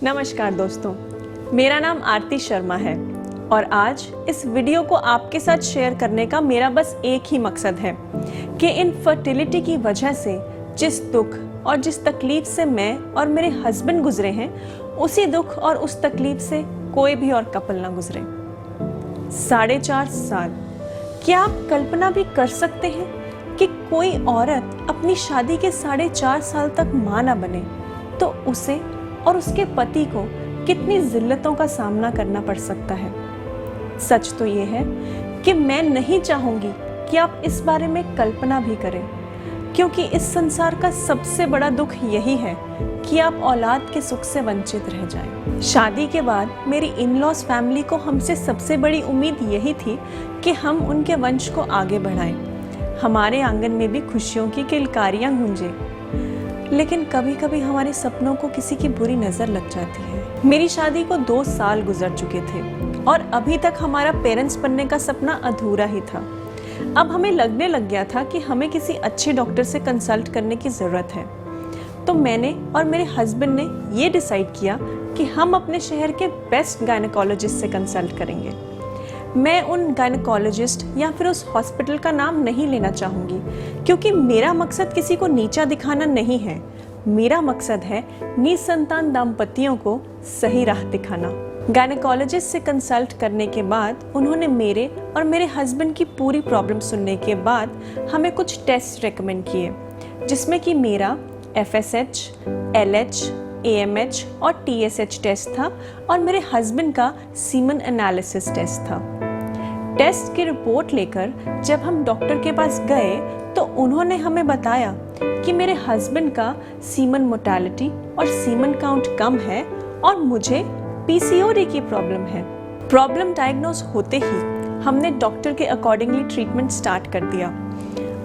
नमस्कार दोस्तों, मेरा नाम आरती शर्मा है और आज इस वीडियो को आपके साथ शेयर करने का मेरा बस एक ही मकसद है कि इनफर्टिलिटी की वजह से जिस दुख और जिस तकलीफ से मैं और मेरे हस्बैंड गुजरे हैं, उसी दुख और उस तकलीफ से कोई भी और कपल ना गुजरे। 4.5 साल, क्या आप कल्पना भी कर सकते हैं कि कोई औरत अपनी शादी के 4.5 साल तक मां ना बने तो उसे और उसके पति को कितनी जिल्लतों का सामना करना पड़ सकता है। सच तो ये है कि मैं नहीं चाहूंगी कि आप इस बारे में कल्पना भी करें, क्योंकि इस संसार का सबसे बड़ा दुख यही है कि आप औलाद के सुख से वंचित रह जाएं। शादी के बाद मेरी इन-लॉज फैमिली को हमसे सबसे बड़ी उम्मीद यही थी कि हम उनके वंश को आगे बढ़ाएं, हमारे आंगन में भी खुशियों की किलकारियां गूंजे। लेकिन कभी कभी हमारे सपनों को किसी की बुरी नजर लग जाती है। मेरी शादी को 2 साल गुजर चुके थे और अभी तक हमारा पेरेंट्स बनने का सपना अधूरा ही था। अब हमें लगने लग गया था कि हमें किसी अच्छे डॉक्टर से कंसल्ट करने की ज़रूरत है। तो मैंने और मेरे हस्बैंड ने ये डिसाइड किया कि हम अपने शहर के बेस्ट गायनेकोलॉजिस्ट से कंसल्ट करेंगे। मैं उन गायनेकोलॉजिस्ट या फिर उस हॉस्पिटल का नाम नहीं लेना चाहूँगी, क्योंकि मेरा मकसद किसी को नीचा दिखाना नहीं है। मेरा मकसद है निसंतान दाम्पतियों को सही राह दिखाना। गायनेकोलॉजिस्ट से कंसल्ट करने के बाद उन्होंने मेरे और मेरे हस्बैंड की पूरी प्रॉब्लम सुनने के बाद हमें कुछ टेस्ट रेकमेंड किए, जिसमें कि मेरा FSH, LH, AMH और TSH टेस्ट था और मेरे हस्बैंड का सीमन एनालिसिस टेस्ट था। टेस्ट की रिपोर्ट लेकर जब हम डॉक्टर के पास गए तो उन्होंने हमें बताया कि मेरे हस्बैंड का सीमन मोटालिटी और सीमन काउंट कम है और मुझे PCOD की प्रॉब्लम है। प्रॉब्लम डायग्नोज होते ही हमने डॉक्टर के अकॉर्डिंगली ट्रीटमेंट स्टार्ट कर दिया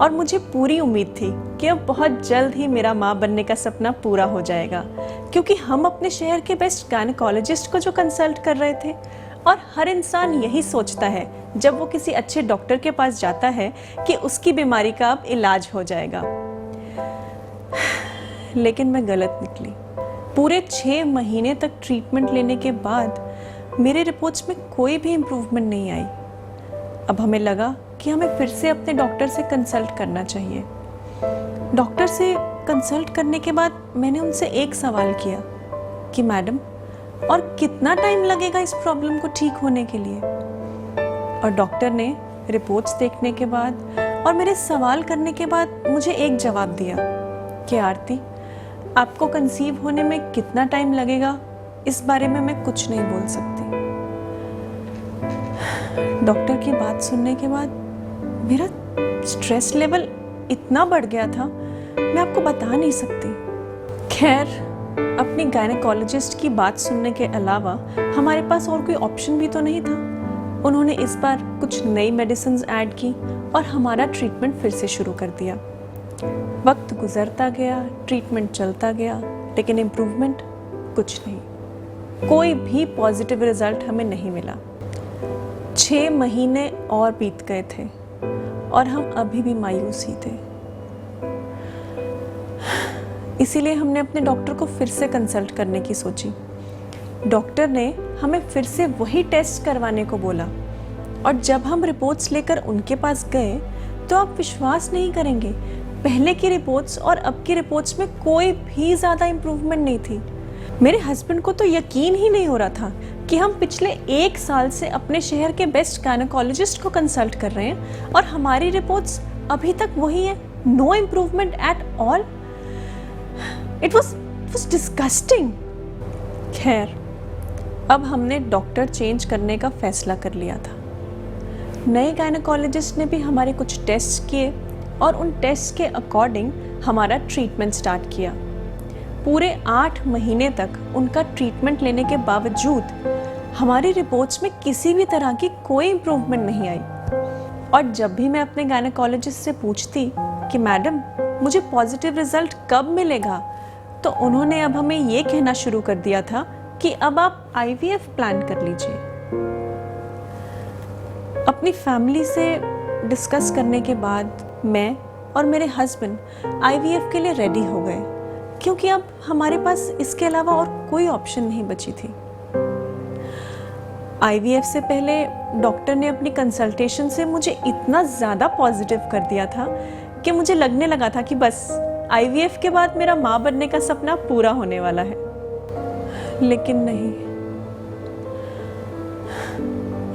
और मुझे पूरी उम्मीद थी कि अब बहुत जल्द ही मेरा माँ बनने का सपना पूरा हो जाएगा, क्योंकि हम अपने शहर के बेस्ट गायनेकोलॉजिस्ट को जो कंसल्ट कर रहे थे। और हर इंसान यही सोचता है जब वो किसी अच्छे डॉक्टर के पास जाता है कि उसकी बीमारी का अब इलाज हो जाएगा। लेकिन मैं गलत निकली। पूरे 6 महीने तक ट्रीटमेंट लेने के बाद मेरे रिपोर्ट्स में कोई भी इम्प्रूवमेंट नहीं आई। अब हमें लगा कि हमें फिर से अपने डॉक्टर से कंसल्ट करना चाहिए। डॉक्टर से कंसल्ट करने के बाद मैंने उनसे एक सवाल किया कि मैडम, और कितना टाइम लगेगा इस प्रॉब्लम को ठीक होने के लिए? और डॉक्टर ने रिपोर्ट्स देखने के बाद और मेरे सवाल करने के बाद मुझे एक जवाब दिया कि आरती, आपको कंसीव होने में कितना टाइम लगेगा इस बारे में मैं कुछ नहीं बोल सकती। डॉक्टर की बात सुनने के बाद मेरा स्ट्रेस लेवल इतना बढ़ गया था, मैं आपको बता नहीं सकती। खैर, अपनी गायनेकोलॉजिस्ट की बात सुनने के अलावा हमारे पास और कोई ऑप्शन भी तो नहीं था। उन्होंने इस बार कुछ नई मेडिसिन्स ऐड की और हमारा ट्रीटमेंट फिर से शुरू कर दिया। वक्त गुजरता गया, ट्रीटमेंट चलता गया, लेकिन इम्प्रूवमेंट कुछ नहीं। कोई भी पॉजिटिव रिजल्ट हमें नहीं मिला। 6 महीने और बीत गए थे और हम अभी भी मायूस ही थे। इसीलिए हमने अपने डॉक्टर को फिर से कंसल्ट करने की सोची। डॉक्टर ने हमें फिर से वही टेस्ट करवाने को बोला और जब हम रिपोर्ट्स लेकर उनके पास गए तो आप विश्वास नहीं करेंगे, पहले की रिपोर्ट्स और अब की रिपोर्ट्स में कोई भी ज़्यादा इम्प्रूवमेंट नहीं थी। मेरे हस्बैंड को तो यकीन ही नहीं हो रहा था कि हम पिछले 1 साल से अपने शहर के बेस्ट गायनेकोलॉजिस्ट को कंसल्ट कर रहे हैं और हमारी रिपोर्ट्स अभी तक वही है, no improvement at all. It was disgusting। खैर, अब हमने डॉक्टर चेंज करने का फैसला कर लिया था। नए गायनेकोलॉजिस्ट ने भी हमारे कुछ टेस्ट किए और उन टेस्ट के अकॉर्डिंग हमारा ट्रीटमेंट स्टार्ट किया। पूरे 8 महीने तक उनका ट्रीटमेंट लेने के बावजूद हमारी रिपोर्ट्स में किसी भी तरह की कोई इम्प्रूवमेंट नहीं आई। और जब भी मैं अपने गायनेकोलॉजिस्ट से पूछती कि मैडम, मुझे पॉजिटिव रिजल्ट कब मिलेगा, तो उन्होंने अब हमें ये कहना शुरू कर दिया था कि अब आप IVF प्लान कर लीजिए। अपनी फैमिली से डिस्कस करने के बाद मैं और मेरे हस्बैंड IVF के लिए रेडी हो गए क्योंकि अब हमारे पास इसके अलावा और कोई ऑप्शन नहीं बची थी। आईवीएफ से पहले डॉक्टर ने अपनी कंसल्टेशन से मुझे इतना ज़्यादा पॉजिटिव कर दिया था कि मुझे लगने लगा था कि बस आईवीएफ के बाद मेरा माँ बनने का सपना पूरा होने वाला है। लेकिन नहीं,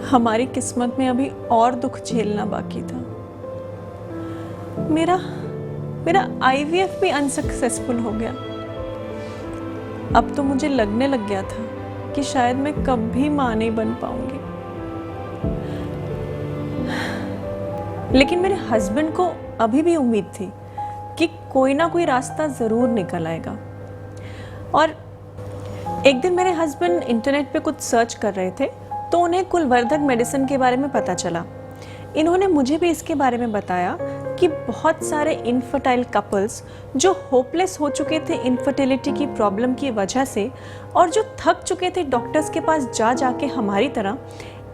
हमारी किस्मत में अभी और दुख झेलना बाकी था। मेरा आईवीएफ भी अनसक्सेसफुल हो गया। अब तो मुझे लगने लग गया था कि शायद मैं कभी मां नहीं बन पाऊंगी। लेकिन मेरे हस्बैंड को अभी भी उम्मीद थी कि कोई ना कोई रास्ता जरूर निकल आएगा। और एक दिन मेरे हस्बैंड इंटरनेट पे कुछ सर्च कर रहे थे तो उन्हें कुलवर्धक मेडिसिन के बारे में पता चला। इन्होंने मुझे भी इसके बारे में बताया कि बहुत सारे इनफर्टाइल कपल्स जो होपलेस हो चुके थे इनफर्टिलिटी की प्रॉब्लम की वजह से और जो थक चुके थे डॉक्टर्स के पास जा जाके हमारी तरह,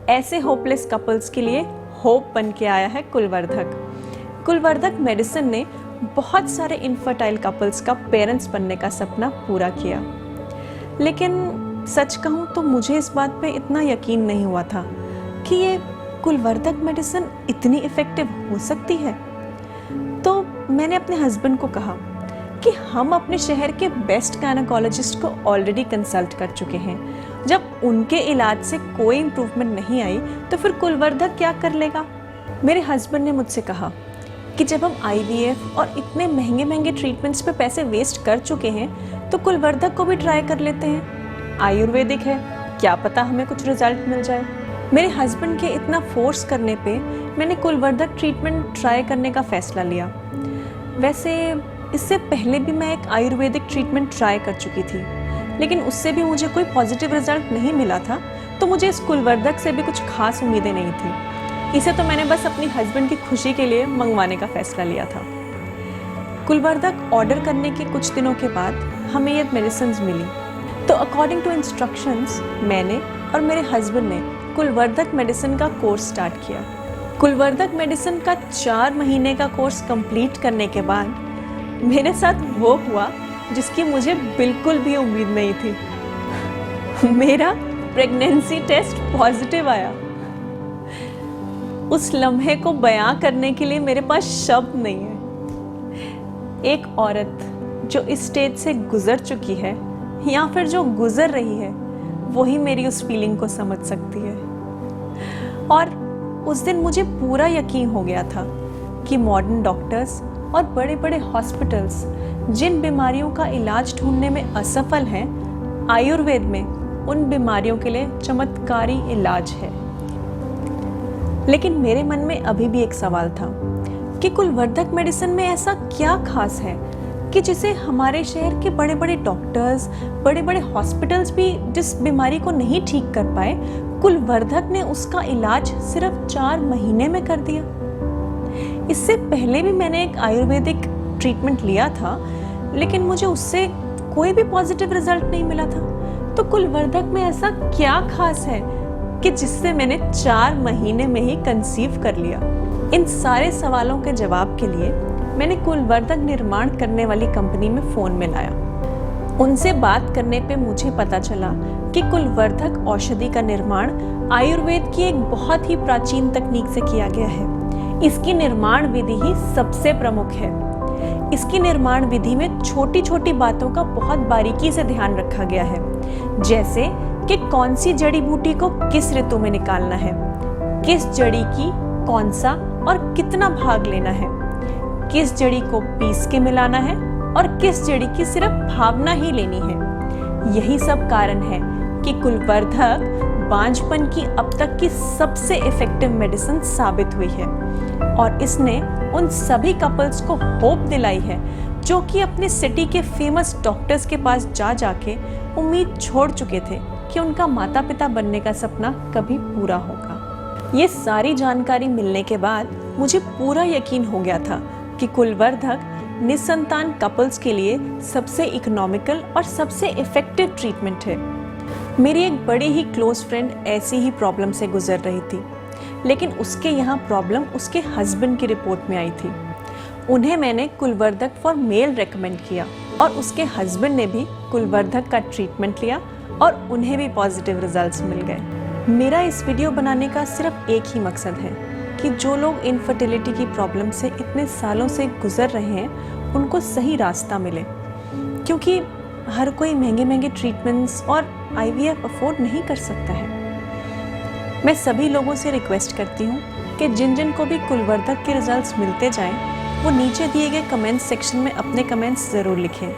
ऐसे होपलेस कपल्स के लिए होप बन के आया है कुलवर्धक। कुलवर्धक मेडिसिन ने बहुत सारे इनफर्टाइल कपल्स का पेरेंट्स बनने का सपना पूरा किया। लेकिन सच कहूँ तो मुझे इस बात पे इतना यकीन नहीं हुआ था कि ये कुलवर्धक मेडिसिन इतनी इफ़ेक्टिव हो सकती है। तो मैंने अपने हस्बैंड को कहा कि हम अपने शहर के बेस्ट गायनेकोलॉजिस्ट को ऑलरेडी कंसल्ट कर चुके हैं। जब उनके इलाज से कोई इम्प्रूवमेंट नहीं आई तो फिर कुलवर्धक क्या कर लेगा। मेरे हस्बैंड ने मुझसे कहा कि जब हम आईवीएफ और इतने महंगे महंगे ट्रीटमेंट्स पे पैसे वेस्ट कर चुके हैं तो कुलवर्धक को भी ट्राई कर लेते हैं। आयुर्वेदिक है, क्या पता हमें कुछ रिजल्ट मिल जाए। मेरे हस्बैंड के इतना फोर्स करने पे मैंने कुलवर्धक ट्रीटमेंट ट्राई करने का फैसला लिया। वैसे इससे पहले भी मैं एक आयुर्वेदिक ट्रीटमेंट ट्राई कर चुकी थी, लेकिन उससे भी मुझे कोई पॉजिटिव रिजल्ट नहीं मिला था, तो मुझे इस कुलवर्धक से भी कुछ खास उम्मीदें नहीं थी। इसे तो मैंने बस अपनी हस्बैंड की खुशी के लिए मंगवाने का फैसला लिया था। कुलवर्धक ऑर्डर करने के कुछ दिनों के बाद हमें ये मेडिसिन मिली, तो अकॉर्डिंग टू इंस्ट्रक्शंस मैंने और मेरे हस्बैंड ने कुलवर्धक मेडिसिन का कोर्स स्टार्ट किया। कुलवर्धक मेडिसिन का 4 महीने का कोर्स कंप्लीट करने के बाद मेरे साथ वो हुआ जिसकी मुझे बिल्कुल भी उम्मीद नहीं थी। मेरा प्रेगनेंसी टेस्ट पॉजिटिव आया। उस लम्हे को बयां करने के लिए मेरे पास शब्द नहीं है। एक औरत जो इस स्टेज से गुजर चुकी है या फिर जो गुजर रही है, वही मेरी उस फीलिंग को समझ सकती है। और उस दिन मुझे पूरा यकीन हो गया था कि मॉडर्न डॉक्टर्स और बड़े बड़े हॉस्पिटल्स जिन बीमारियों का इलाज ढूंढने में असफल हैं, आयुर्वेद में उन बीमारियों के लिए चमत्कारी इलाज है। लेकिन मेरे मन में अभी भी एक सवाल था कि कुलवर्धक मेडिसिन में ऐसा क्या खास है कि जिसे हमारे शहर के बड़े बड़े डॉक्टर्स, बड़े बड़े हॉस्पिटल्स भी जिस बीमारी को नहीं ठीक कर पाए, कुलवर्धक ने उसका इलाज सिर्फ 4 महीने में कर दिया। इससे पहले भी मैंने एक आयुर्वेदिक ट्रीटमेंट लिया था, लेकिन मुझे उससे कोई भी पॉजिटिव रिजल्ट नहीं मिला था। तो कुलवर्धक में ऐसा क्या खास है कि जिससे मैंने 4 महीने में ही कंसीव कर लिया। इन सारे सवालों के जवाब के लिए मैंने कुलवर्धक निर्माण करने वाली कंपनी में फ़ोन मिलाया। उनसे बात करने पे मुझे पता चला कि कुलवर्धक औषधि का निर्माण आयुर्वेद की एक बहुत ही प्राचीन तकनीक से किया गया है। इसकी निर्माण विधि ही सबसे प्रमुख है। इसकी निर्माण विधि में छोटी छोटी बातों का बहुत बारीकी से ध्यान रखा गया है, जैसे कि कौन सी जड़ी बूटी को किस ऋतु में निकालना है, किस जड़ी की कौन सा और कितना भाग लेना है, किस जड़ी को पीस के मिलाना है और किस जड़ी की सिर्फ भावना ही लेनी है। यही सब कारण है कि कुलवर्धक बांझपन की अब तक की सबसे इफेक्टिव मेडिसिन साबित हुई है और इसने उन सभी कपल्स को होप दिलाई है जो कि अपने सिटी के फेमस डॉक्टर्स के पास जा जाके उम्मीद छोड़ चुके थे कि उनका माता पिता बनने का सपना कभी पूरा होगा। ये सारी जानकारी मिलने के बाद मुझे पूरा यकीन हो गया था कि कुलवर्धक निसंतान कपल्स के लिए सबसे इकोनॉमिकल और सबसे इफेक्टिव ट्रीटमेंट है। मेरी एक बड़ी ही क्लोज फ्रेंड ऐसी ही प्रॉब्लम से गुजर रही थी, लेकिन उसके यहाँ प्रॉब्लम उसके हस्बैंड की रिपोर्ट में आई थी। उन्हें मैंने कुलवर्धक फॉर मेल रेकमेंड किया और उसके हस्बैंड ने भी कुलवर्धक का ट्रीटमेंट लिया और उन्हें भी पॉजिटिव रिजल्ट्स मिल गए। मेरा इस वीडियो बनाने का सिर्फ एक ही मकसद है कि जो लोग इनफर्टिलिटी की प्रॉब्लम से इतने सालों से गुजर रहे हैं उनको सही रास्ता मिले, क्योंकि हर कोई महंगे महंगे ट्रीटमेंट्स और IVF अफोर्ड नहीं कर सकता है। मैं सभी लोगों से रिक्वेस्ट करती हूँ कि जिन जिन को भी कुलवर्धक के रिजल्ट्स मिलते जाएं, वो नीचे दिए गए कमेंट सेक्शन में अपने कमेंट्स ज़रूर लिखें,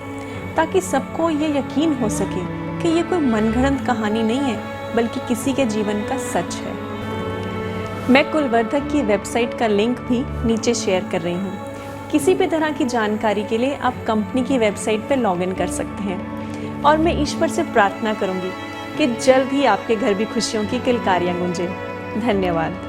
ताकि सबको ये यकीन हो सके कि ये कोई मनगढ़ंत कहानी नहीं है, बल्कि किसी के जीवन का सच है। मैं कुलवर्धक की वेबसाइट का लिंक भी नीचे शेयर कर रही हूँ। किसी भी तरह की जानकारी के लिए आप कंपनी की वेबसाइट पर लॉगिन कर सकते हैं। और मैं ईश्वर से प्रार्थना करूँगी कि जल्द ही आपके घर भी खुशियों की किलकारियाँ गूंजें। धन्यवाद।